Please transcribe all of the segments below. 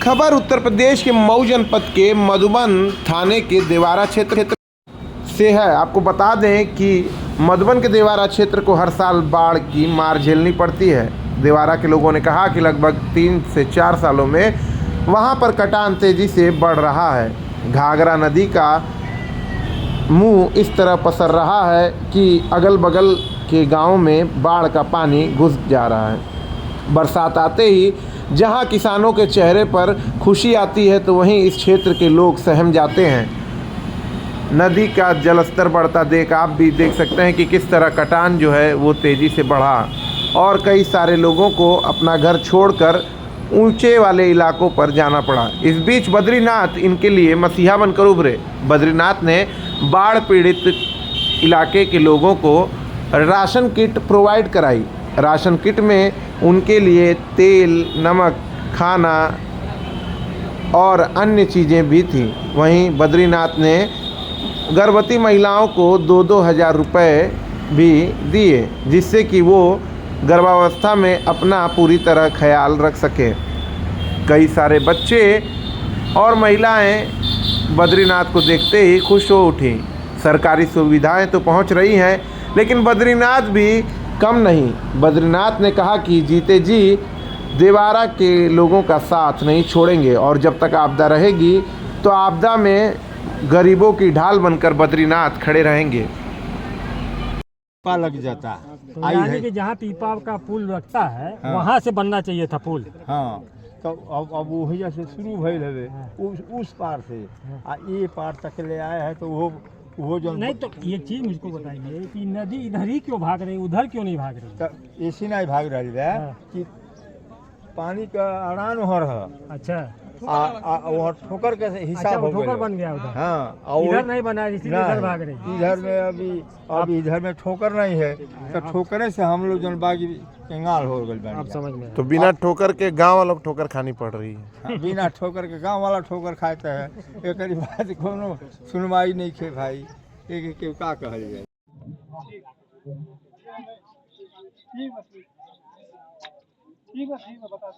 खबर उत्तर प्रदेश के मऊ जनपद के मधुबन थाने के देवारा क्षेत्र से है। आपको बता दें कि मधुबन के देवारा क्षेत्र को हर साल बाढ़ की मार झेलनी पड़ती है। देवारा के लोगों ने कहा कि लगभग 3 से 4 सालों में वहां पर कटान तेजी से बढ़ रहा है। घाघरा नदी का मुंह इस तरह पसर रहा है कि अगल बगल के गाँव में बाढ़ का पानी घुस जा रहा है। बरसात आते ही जहां किसानों के चेहरे पर खुशी आती है तो वहीं इस क्षेत्र के लोग सहम जाते हैं। नदी का जलस्तर बढ़ता देख आप भी देख सकते हैं कि किस तरह कटान जो है वो तेज़ी से बढ़ा और कई सारे लोगों को अपना घर छोड़कर ऊंचे वाले इलाकों पर जाना पड़ा। इस बीच बद्रीनाथ इनके लिए मसीहा बनकर उभरे। बद्रीनाथ ने बाढ़ पीड़ित इलाके के लोगों को राशन किट प्रोवाइड कराई। राशन किट में उनके लिए तेल, नमक, खाना और अन्य चीज़ें भी थीं। वहीं बद्रीनाथ ने गर्भवती महिलाओं को 2-2 हज़ार रुपये भी दिए, जिससे कि वो गर्भावस्था में अपना पूरी तरह ख्याल रख सके। कई सारे बच्चे और महिलाएं बद्रीनाथ को देखते ही खुश हो उठी। सरकारी सुविधाएं तो पहुंच रही हैं, लेकिन बद्रीनाथ भी कम नहीं। बद्रीनाथ ने कहा कि जीते जी देवारा के लोगों का साथ नहीं छोड़ेंगे और जब तक आपदा रहेगी तो आपदा में गरीबों की ढाल बनकर बद्रीनाथ खड़े रहेंगे। पीपा लग जाता तो यानी कि जहाँ पीपा का पुल रखता है हाँ। वहाँ से बनना चाहिए था पुल। हाँ, तो अब वही से शुरू भइल हवे उस पार से आ ये पार तक ले आए हैं तो वो जो नहीं तो एक चीज मुझको बताइए कि नदी इधर ही क्यों भाग रही, उधर क्यों नहीं भाग रही? ऐसी नहीं भाग रही है कि पानी का अड़ान हो रहा। अच्छा, वो ठोकर के हिसाब हो ठोकर बन गया उधर। हाँ, इधर नहीं बना इसीलिए इधर भाग रही। इधर में अभी इधर में ठोकर नहीं है तो ठोकरे से हम लोग जन बागी कंगाल हो गए। आप समझ में तो बिना ठोकर के गांव वालों को ठोकर खानी पड़ रही है। बिना ठोकर के गांव वाला ठोकर खाते हैं। एक बात कोनो सुनवाई नहीं खे भाई, एक का कहल जाए। ठीक है बता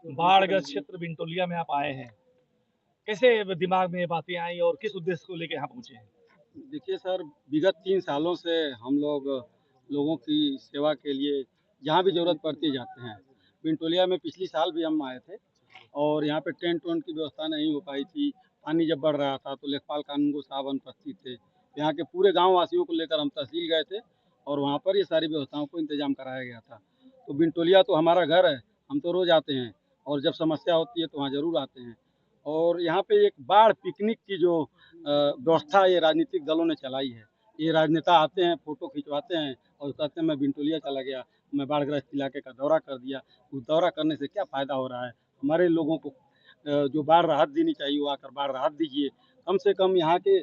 बाढ़ग्रस्त क्षेत्र बिनटोलिया में आप आए हैं, कैसे दिमाग में ये बातें आई और किस उद्देश्य को लेकर यहाँ पहुँचे हैं? देखिए सर, विगत 3 सालों से हम लोगों की सेवा के लिए जहाँ भी ज़रूरत पड़ती है जाते हैं। बिनटोलिया में पिछली साल भी हम आए थे और यहाँ पे टेंट वेंट की व्यवस्था नहीं हो पाई थी। पानी जब बढ़ रहा था तो लेखपाल कानून को साहब अनुपस्थित थे। यहाँ के पूरे गाँव वासियों को लेकर हम तहसील गए थे और वहाँ पर ये सारी व्यवस्थाओं को इंतजाम कराया गया था। तो बिनटोलिया तो हमारा घर है, हम तो रोज़ आते हैं और जब समस्या होती है तो वहाँ ज़रूर आते हैं। और यहाँ पे एक बाढ़ पिकनिक की जो व्यवस्था ये राजनीतिक दलों ने चलाई है। ये राजनेता आते हैं, फोटो खिंचवाते हैं और कहते हैं मैं बिनटोलिया चला गया, मैं बाढ़ग्रस्त इलाके का दौरा कर दिया। उस दौरा करने से क्या फ़ायदा हो रहा है? हमारे लोगों को जो बाढ़ राहत देनी चाहिए वो आकर बाढ़ राहत दीजिए। कम से कम यहाँ के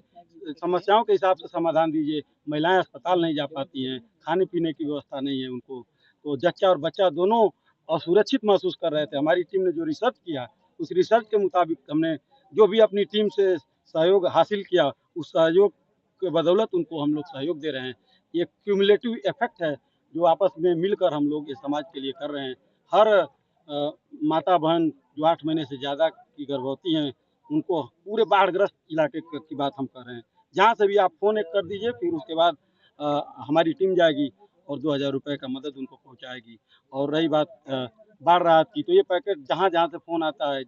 समस्याओं के हिसाब से समाधान दीजिए। महिलाएं अस्पताल नहीं जा पाती हैं, खाने पीने की व्यवस्था नहीं है उनको, तो जच्चा और बच्चा दोनों असुरक्षित महसूस कर रहे थे। हमारी टीम ने जो रिसर्च किया उस रिसर्च के मुताबिक हमने जो भी अपनी टीम से सहयोग हासिल किया उस सहयोग के बदौलत उनको हम लोग सहयोग दे रहे हैं। ये क्यूमुलेटिव इफेक्ट है जो आपस में मिलकर हम लोग ये समाज के लिए कर रहे हैं। हर माता बहन जो 8 महीने से ज़्यादा की गर्भवती हैं उनको पूरे बाढ़ग्रस्त इलाके की बात हम कर रहे हैं। जहाँ से भी आप फ़ोन एक कर दीजिए, फिर उसके बाद हमारी टीम जाएगी और 2,000 रुपये का मदद उनको पहुँचाएगी। और रही बात बाढ़ राहत की, तो ये पैकेट जहाँ जहाँ से फ़ोन आता है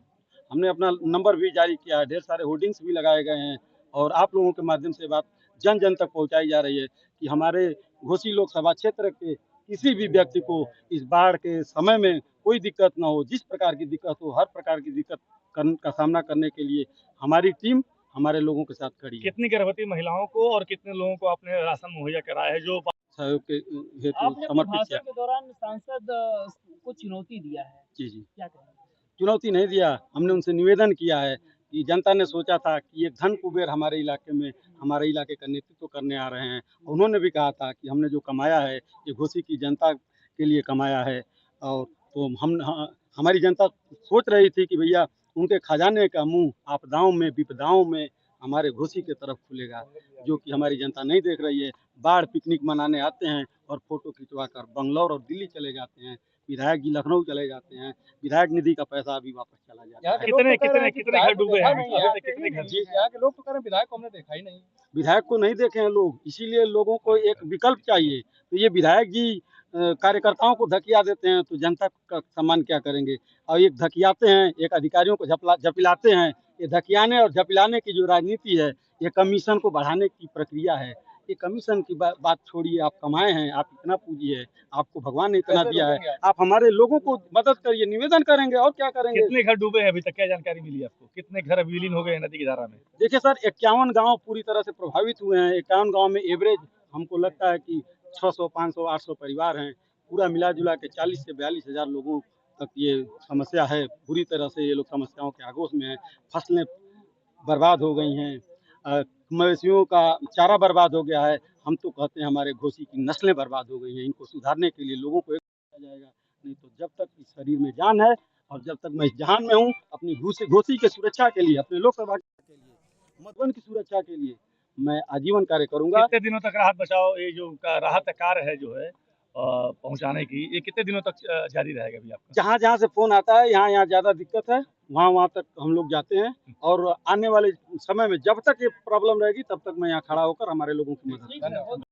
हमने अपना नंबर भी जारी किया है, ढेर सारे होर्डिंग्स भी लगाए गए हैं और आप लोगों के माध्यम से बात जन जन तक पहुंचाई जा रही है कि हमारे घोसी लोकसभा क्षेत्र के किसी भी व्यक्ति को इस बाढ़ के समय में कोई दिक्कत ना हो। जिस प्रकार की दिक्कत हो, हर प्रकार की दिक्कत का सामना करने के लिए हमारी टीम हमारे लोगों के साथ खड़ी है। कितनी गर्भवती महिलाओं को और कितने लोगों को आपने राशन मुहैया कराया है जो सहयोग के हेतु आपने अपने समर्पित भाषण किया। के दौरान सांसद को चुनौती दिया है, जी जी, क्या कहेंगे? चुनौती नहीं दिया, हमने उनसे निवेदन किया है कि जनता ने सोचा था कि ये धन कुबेर हमारे इलाके में हमारे इलाके का नेतृत्व करने आ रहे हैं। उन्होंने भी कहा था कि हमने जो कमाया है ये घोसी की जनता के लिए कमाया है, और तो हमारी जनता सोच रही थी कि भैया उनके खजाने का मुंह आपदाओं में विपदाओं में हमारे घोसी की तरफ खुलेगा, जो कि हमारी जनता नहीं देख रही है। बाढ़ पिकनिक मनाने आते हैं और फोटो खिंचवा कर बंगलौर और दिल्ली चले जाते हैं, विधायक जी लखनऊ चले जाते हैं, विधायक निधि का पैसा अभी वापस चला जाता है। कितने कितने कितने घर डूबे हैं अभी तक? कितने घर? जी, यहाँ के लोग तो कह रहे हैं विधायक को हमने देखा ही नहीं। विधायक को नहीं देखे हैं लोग, इसीलिए लोगों को एक विकल्प चाहिए। तो ये विधायक जी कार्यकर्ताओं को धकिया देते हैं तो जनता का सम्मान क्या करेंगे, और एक धकियाते हैं, एक अधिकारियों को झपिलाते हैं। ये धकियाने और झपिलाने की जो राजनीति है, ये कमीशन को बढ़ाने की प्रक्रिया है। ये कमीशन की बात छोड़िए, आप कमाए हैं, आप इतना पूंजी है, आपको भगवान ने इतना दिया है, आप हमारे लोगों को मदद करिए, निवेदन करेंगे और क्या करेंगे। कितने घर डूबे हैं अभी तक, क्या जानकारी मिली आपको? कितने घर अभी विलीन हो गए हैं नदी की धारा में? देखिए सर, 51 गांव पूरी तरह से प्रभावित हुए हैं। 51 गांव में एवरेज हमको लगता है कि 600, 500, 800 परिवार हैं। पूरा मिला जुला के 40 से 42 हज़ार लोगों तक ये समस्या है। बुरी तरह से ये लोग समस्याओं के आगोश में हैं। फसलें बर्बाद हो गई हैं, मवेशियों का चारा बर्बाद हो गया है। हम तो कहते हैं हमारे घोसी की नस्लें बर्बाद हो गई हैं। इनको सुधारने के लिए लोगों को एक किया जाएगा, नहीं तो जब तक इस शरीर में जान है और जब तक मैं इस जहान में हूँ, अपनी घोसी की सुरक्षा के लिए, अपने लोकसभा के लिए, मधुबन की सुरक्षा के लिए मैं आजीवन कार्य करूंगा। कितने दिनों तक राहत बचाव, ये जो राहत कार्य है जो है पहुंचाने की, ये कितने दिनों तक जारी रहेगा अभी आपका? जहाँ जहाँ से फोन आता है, यहाँ ज्यादा दिक्कत है, वहाँ तक हम लोग जाते हैं, और आने वाले समय में जब तक ये प्रॉब्लम रहेगी तब तक मैं यहाँ खड़ा होकर हमारे लोगों की मदद करूंगा।